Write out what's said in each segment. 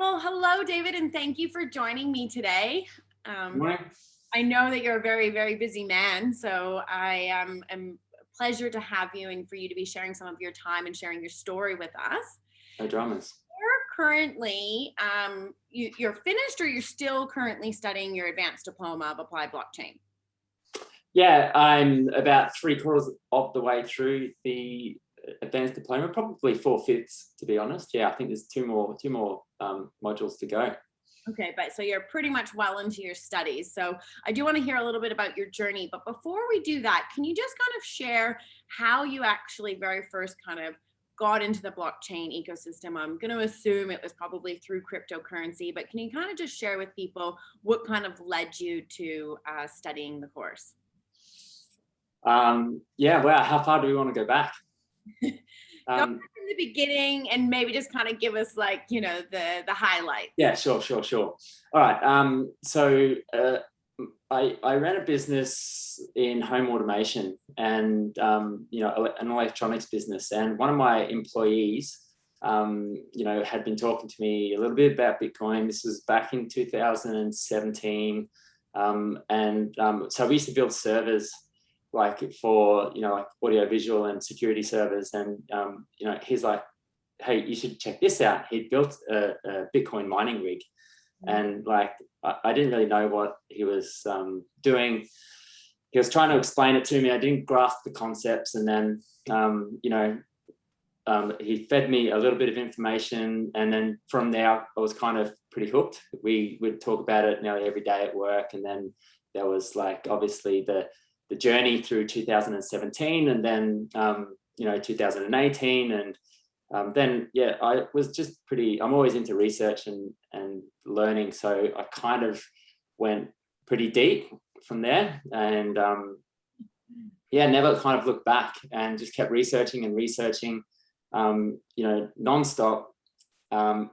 Well, hello, David, and thank you for joining me today. Morning. I know that you're a very, very busy man, so I am a pleasure to have you and for you to be sharing some of your time and sharing your story with us. No dramas. You're currently, you're finished or you're still currently studying your advanced diploma of applied blockchain? Yeah, I'm about 3/4 of the way through the advanced diploma, probably 4/5 to be honest. Yeah, I think there's two more modules to go. Okay, but so you're pretty much well into your studies. So I do want to hear a little bit about your journey. But before we do that, can you just kind of share how you actually very first kind of got into the blockchain ecosystem? I'm going to assume it was probably through cryptocurrency, but can you kind of just share with people what kind of led you to studying the course? Yeah, wow, how far do we want to go back? Go back from the beginning and maybe just kind of give us like, the highlights. Yeah, sure. All right. So I ran a business in home automation and an electronics business, and one of my employees had been talking to me a little bit about Bitcoin. This was back in 2017, so we used to build servers like for like audio visual and security servers, and he's like, hey, you should check this out. He'd built a Bitcoin mining rig, and like I didn't really know what he was doing. He was trying to explain it to me. I didn't grasp the concepts, and then he fed me a little bit of information, and then from there I was kind of pretty hooked. We would talk about it nearly every day at work, and then there was like obviously the journey through 2017, and then 2018, and then yeah, I was just I'm always into research and learning, so I kind of went pretty deep from there, and never kind of looked back, and just kept researching and researching, nonstop. And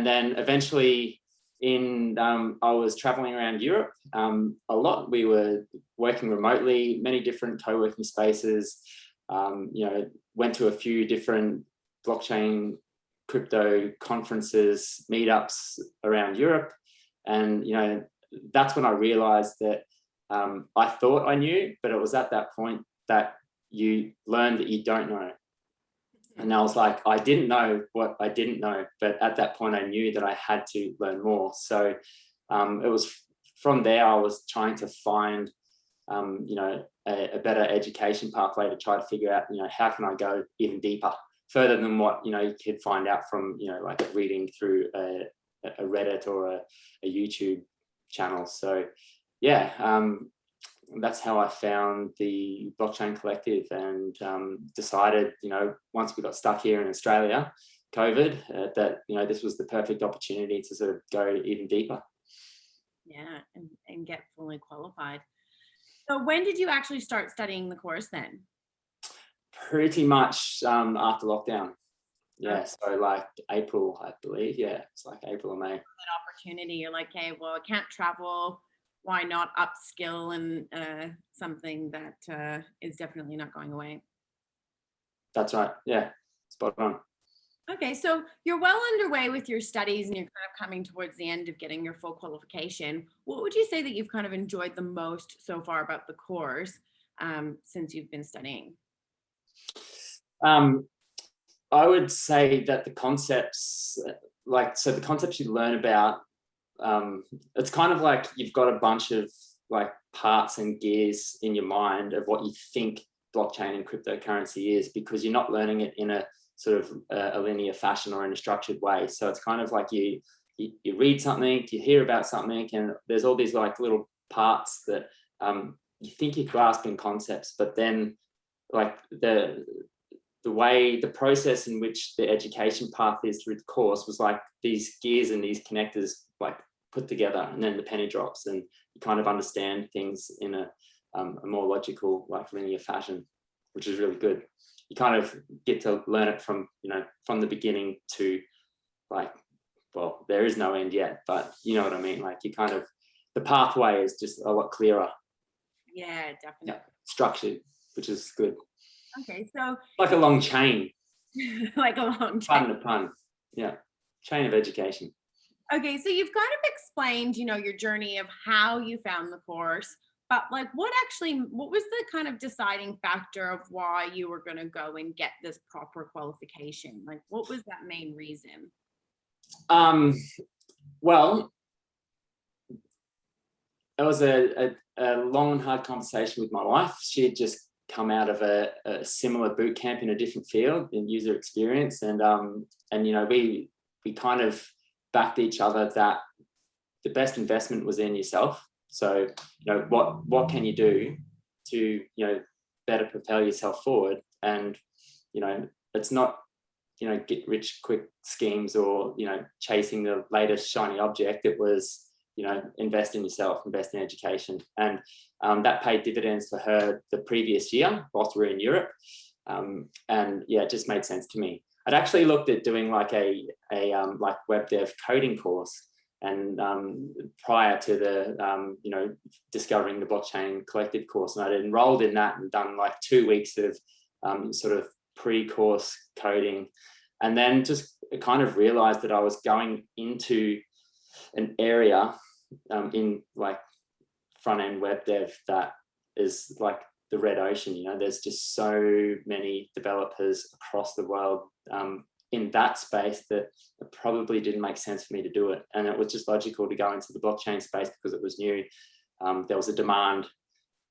then eventually I was traveling around Europe a lot. We were working remotely, many different co-working spaces, went to a few different blockchain crypto conferences, meetups around Europe. And, that's when I realized that I thought I knew, but it was at that point that you learn that you don't know. And I was like, I didn't know what I didn't know, but at that point I knew that I had to learn more. So it was from there I was trying to find, a better education pathway to try to figure out, how can I go even deeper, further than what, you could find out from, like reading through a Reddit or a YouTube channel. So yeah, that's how I found the Blockchain Collective, and decided, once we got stuck here in Australia, COVID, that, this was the perfect opportunity to sort of go even deeper. Yeah, and get fully qualified. So when did you actually start studying the course then? Pretty much after lockdown. Yeah, so like April, I believe. Yeah, it's like April or May. That opportunity, you're like, hey, well, I can't travel. Why not upskill in something that is definitely not going away? That's right. Yeah, spot on. Okay, so you're well underway with your studies and you're kind of coming towards the end of getting your full qualification. What would you say that you've kind of enjoyed the most so far about the course since you've been studying? I would say that the concepts, the concepts you learn about, it's kind of like you've got a bunch of like parts and gears in your mind of what you think blockchain and cryptocurrency is, because you're not learning it in a sort of a linear fashion or in a structured way. So it's kind of like you read something, you hear about something, and there's all these like little parts that you think you're grasping concepts, but then like the process in which the education path is through the course was like these gears and these connectors like put together, and then the penny drops, and you kind of understand things in a more logical, like linear fashion, which is really good. You kind of get to learn it from the beginning to like, well, there is no end yet, but you know what I mean? Like the pathway is just a lot clearer. Yeah, definitely. Yeah, structured, which is good. Okay, so like a long chain. like a long chain. Pardon the pun. Yeah. chain of education. Okay, so you've kind of explained, your journey of how you found the course, but like what was the kind of deciding factor of why you were going to go and get this proper qualification? Like what was that main reason? Well, it was a long and hard conversation with my wife. She had just come out of a similar boot camp in a different field in user experience, and we kind of backed each other that the best investment was in yourself. So what can you do to better propel yourself forward? And it's not get rich quick schemes or chasing the latest shiny object. It was invest in yourself, invest in education, and that paid dividends for her the previous year whilst we were in Europe. And yeah, it just made sense to me. I'd actually looked at doing like a like web dev coding course, and prior to the discovering the blockchain collective course, and I'd enrolled in that and done like 2 weeks of sort of pre-course coding, and then just kind of realized that I was going into an area in like front-end web dev that is like the red ocean. There's just so many developers across the world in that space that it probably didn't make sense for me to do it. And it was just logical to go into the blockchain space because it was new. There was a demand.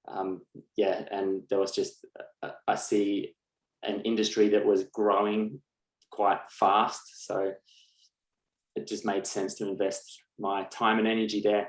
And there was just, I see an industry that was growing quite fast. So it just made sense to invest my time and energy there.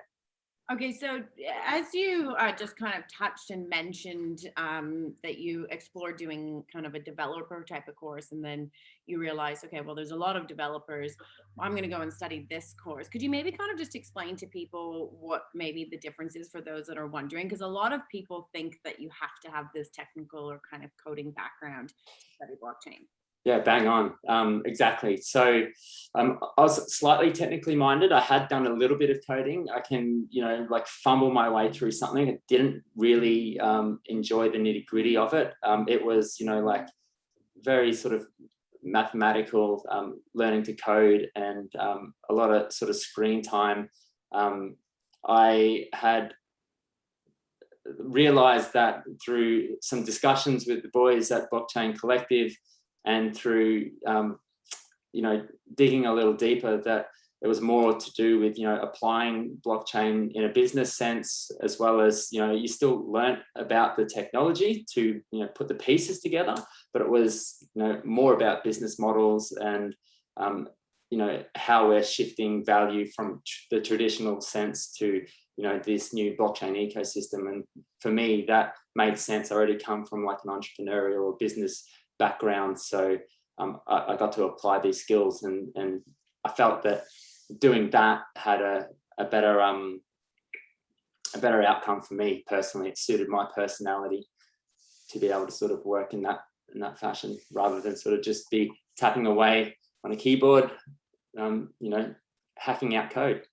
Okay, so as you just kind of touched and mentioned that you explored doing kind of a developer type of course, and then you realized, okay, well, there's a lot of developers. I'm going to go and study this course. Could you maybe kind of just explain to people what maybe the difference is for those that are wondering? Because a lot of people think that you have to have this technical or kind of coding background to study blockchain. Yeah, bang on. Exactly. So I was slightly technically minded. I had done a little bit of coding. I can, like fumble my way through something. I didn't really enjoy the nitty gritty of it. It was, like very sort of mathematical, learning to code, and a lot of sort of screen time. I had realized that through some discussions with the boys at Blockchain Collective, and through digging a little deeper, that it was more to do with applying blockchain in a business sense, as well as you still learnt about the technology to put the pieces together, but it was more about business models and how we're shifting value from the traditional sense to this new blockchain ecosystem. And for me, that made sense. I already come from like an entrepreneurial or business background, so I got to apply these skills, and I felt that doing that had a better outcome for me personally. It suited my personality to be able to sort of work in that fashion, rather than sort of just be tapping away on a keyboard, hacking out code.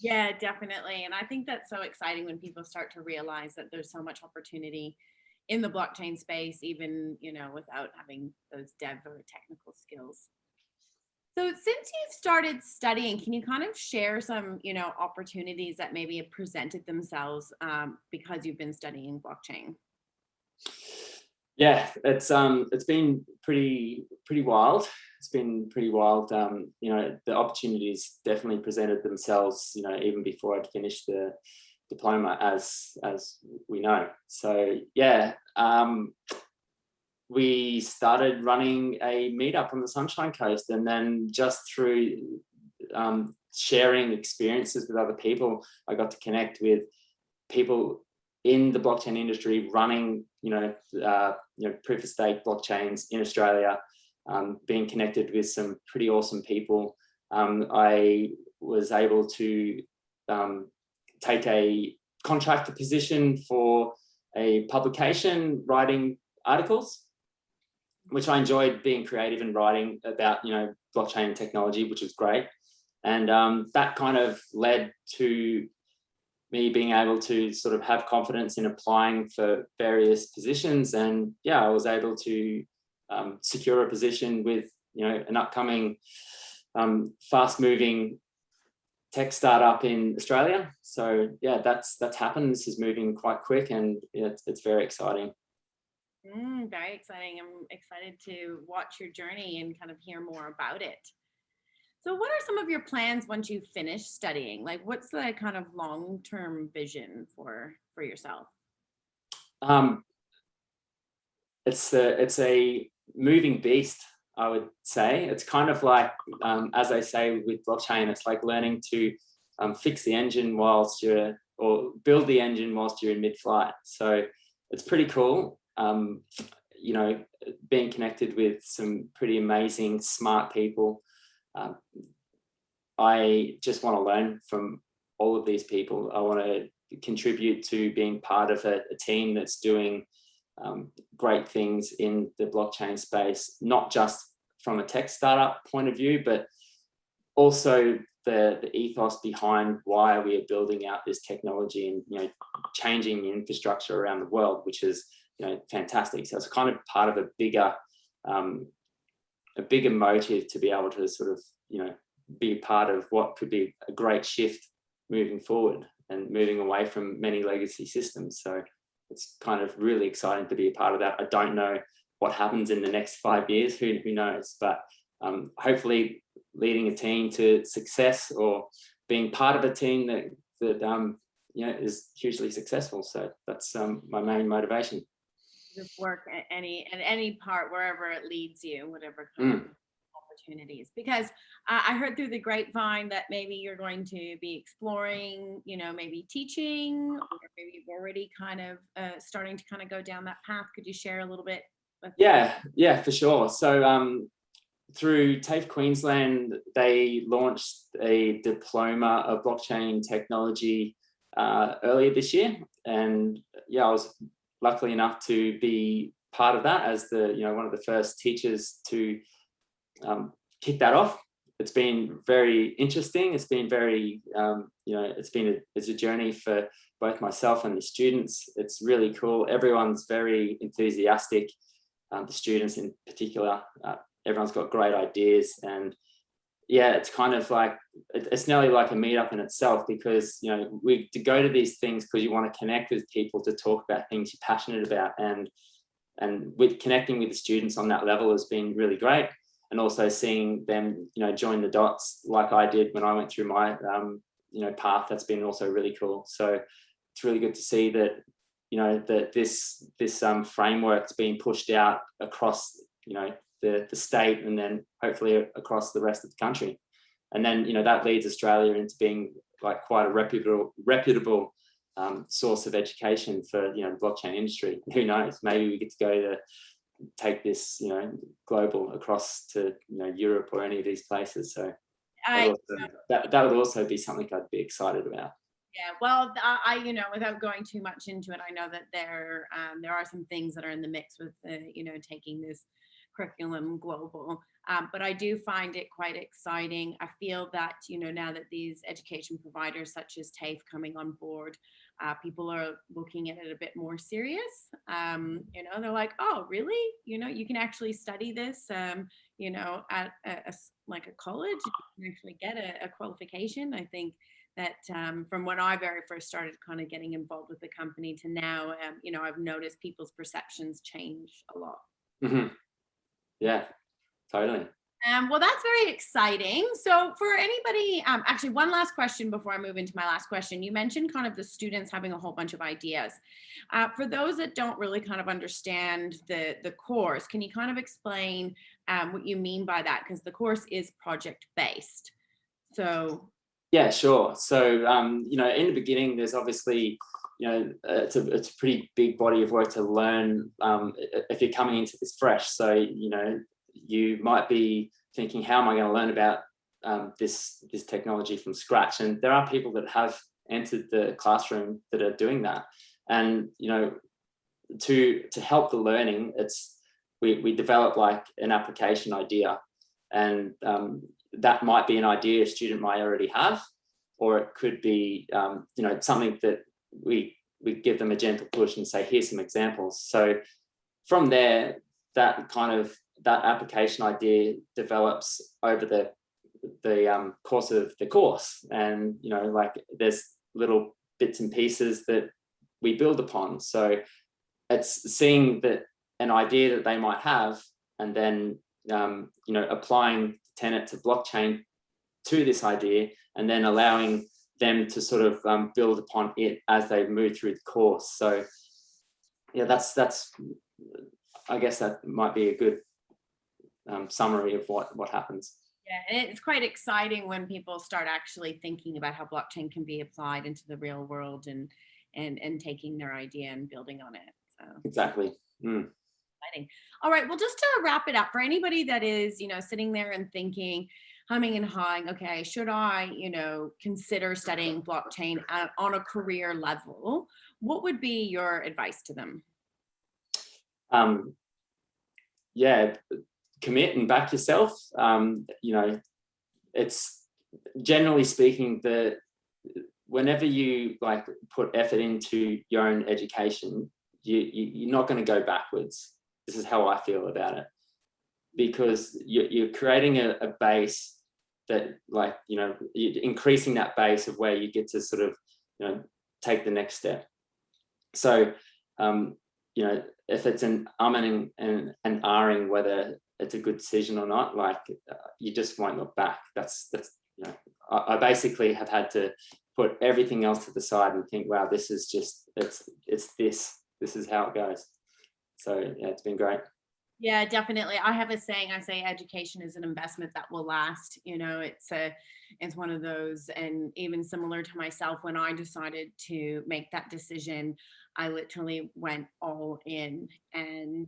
Yeah, definitely. And I think that's so exciting when people start to realize that there's so much opportunity in the blockchain space, even, without having those dev or technical skills. So since you've started studying, can you kind of share some, opportunities that maybe have presented themselves because you've been studying blockchain? Yeah, it's been pretty wild. It's been pretty wild. The opportunities definitely presented themselves, even before I'd finished the diploma, as we know. So yeah, we started running a meetup on the Sunshine Coast, and then just through sharing experiences with other people, I got to connect with people in the blockchain industry running proof of stake blockchains in Australia, being connected with some pretty awesome people. I was able to take a contractor position for a publication, writing articles, which I enjoyed, being creative and writing about blockchain technology, which was great. And that kind of led to me being able to sort of have confidence in applying for various positions. And yeah, I was able to secure a position with an upcoming fast moving tech startup in Australia. So yeah, that's happened. This is moving quite quick, and it's very exciting. Very exciting. I'm excited to watch your journey and kind of hear more about it. So what are some of your plans once you finish studying? Like, what's the kind of long-term vision for yourself? Um, it's a moving beast, I would say. It's kind of like, as I say with blockchain, it's like learning to fix the engine or build the engine whilst you're in mid-flight. So it's pretty cool. You know, being connected with some pretty amazing, smart people. I just want to learn from all of these people. I want to contribute to being part of a team that's doing great things in the blockchain space, not just from a tech startup point of view, but also the ethos behind why we are building out this technology and, you know, changing the infrastructure around the world, which is, you know, fantastic. So it's kind of part of a bigger motive to be able to sort of, you know, be part of what could be a great shift moving forward and moving away from many legacy systems. So it's kind of really exciting to be a part of that. I don't know what happens in the next 5 years, who knows, but hopefully leading a team to success or being part of a team that you know, is hugely successful. So that's my main motivation. Just work at any part, wherever it leads you, whatever kind of opportunities. Because I heard through the grapevine that maybe you're going to be exploring, you know, maybe teaching, or maybe you've already kind of starting to kind of go down that path. Could you share a little bit? Yeah, for sure. So through TAFE Queensland, they launched a diploma of blockchain technology earlier this year, and yeah, I was lucky enough to be part of that as the, you know, one of the first teachers to kick that off. It's been very interesting. It's been very, you know, it's a journey for both myself and the students. It's really cool. Everyone's very enthusiastic. The students in particular, everyone's got great ideas, and yeah, it's kind of like, it's nearly like a meetup in itself, because, you know, we to go to these things because you want to connect with people to talk about things you're passionate about, and with connecting with the students on that level has been really great. And also seeing them, you know, join the dots like I did when I went through my you know, path, that's been also really cool. So it's really good to see that, you know, that this framework's being pushed out across, you know, the state, and then hopefully across the rest of the country. And then, you know, that leads Australia into being like quite a reputable source of education for, you know, the blockchain industry. Who knows, maybe we get to go to take this, you know, global across to, you know, Europe or any of these places. So that would also be something I'd be excited about. Yeah, well, I, you know, without going too much into it, I know that there are some things that are in the mix with, you know, taking this curriculum global. But I do find it quite exciting. I feel that, you know, now that these education providers such as TAFE coming on board, people are looking at it a bit more serious. You know, they're like, oh, really? You know, you can actually study this, you know, at like a college, you can actually get a qualification. I think that from when I very first started kind of getting involved with the company to now, you know, I've noticed people's perceptions change a lot. Mm-hmm. Yeah, totally. Well, that's very exciting. So for anybody, actually one last question before I move into my last question. You mentioned kind of the students having a whole bunch of ideas. For those that don't really kind of understand the course, can you kind of explain what you mean by that? Because the course is project-based. So yeah, sure. So you know, in the beginning, there's obviously, you know, it's a pretty big body of work to learn if you're coming into this fresh. So, you know, you might be thinking, how am I going to learn about this technology from scratch? And there are people that have entered the classroom that are doing that. And, you know, to help the learning, we develop like an application idea, and that might be an idea a student might already have, or it could be you know, something that we give them a gentle push and say, here's some examples. So from there, that application idea develops over the the course of the course, and like there's little bits and pieces that we build upon. So it's seeing that an idea that they might have, and then applying tenet to blockchain to this idea, and then allowing them to sort of build upon it as they move through the course. So yeah, that's I guess that might be a good summary of what happens. Yeah, and it's quite exciting when people start actually thinking about how blockchain can be applied into the real world, and taking their idea and building on it. So Exactly. exciting. All right, well, just to wrap it up, for anybody that is, sitting there and thinking, humming and hawing, okay, should I, consider studying blockchain on a career level, what would be your advice to them? Yeah, commit and back yourself. It's generally speaking that whenever you like put effort into your own education, you're not going to go backwards. This is how I feel about it, because you're creating a base that, like, you're increasing that base of where you get to sort of take the next step. So if it's an umming and ahhing whether it's a good decision or not, like you just won't look back. That's I basically have had to put everything else to the side and think, wow, this is just this is how it goes. So yeah, it's been great. Yeah, definitely. I have a saying, I say education is an investment that will last. It's one of those, and even similar to myself, when I decided to make that decision, I literally went all in. And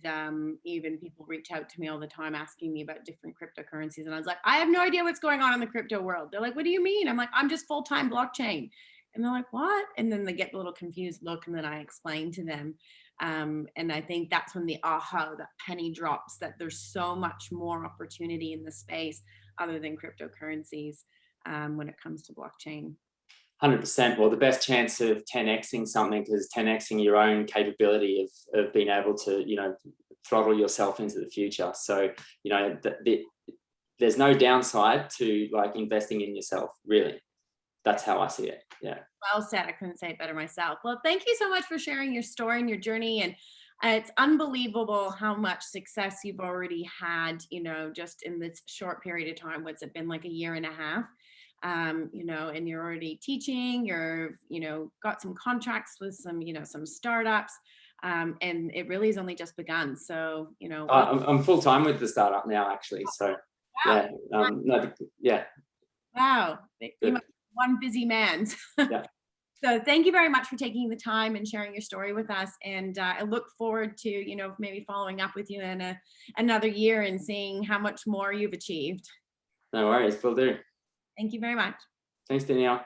even people reach out to me all the time asking me about different cryptocurrencies. And I was like, I have no idea what's going on in the crypto world. They're like, what do you mean? I'm like, I'm just full-time blockchain. And they're like, what? And then they get a little confused look, and then I explain to them. And I think that's when the that penny drops, that there's so much more opportunity in the space other than cryptocurrencies when it comes to blockchain. 100%. Well, the best chance of 10xing something is 10xing your own capability of being able to, throttle yourself into the future. So, there's no downside to like investing in yourself, really. That's how I see it. Yeah. Well said. I couldn't say it better myself. Well, thank you so much for sharing your story and your journey. And it's unbelievable how much success you've already had, just in this short period of time. What's it been, like a year and a half? And you're already teaching, got some contracts with some startups. And it really has only just begun. So, I'm full time with the startup now, actually. So wow. yeah. Wow. You must be one busy man. Yeah. So thank you very much for taking the time and sharing your story with us. And I look forward to, maybe following up with you in another year and seeing how much more you've achieved. No worries. Will do. Thank you very much. Thanks, Danielle.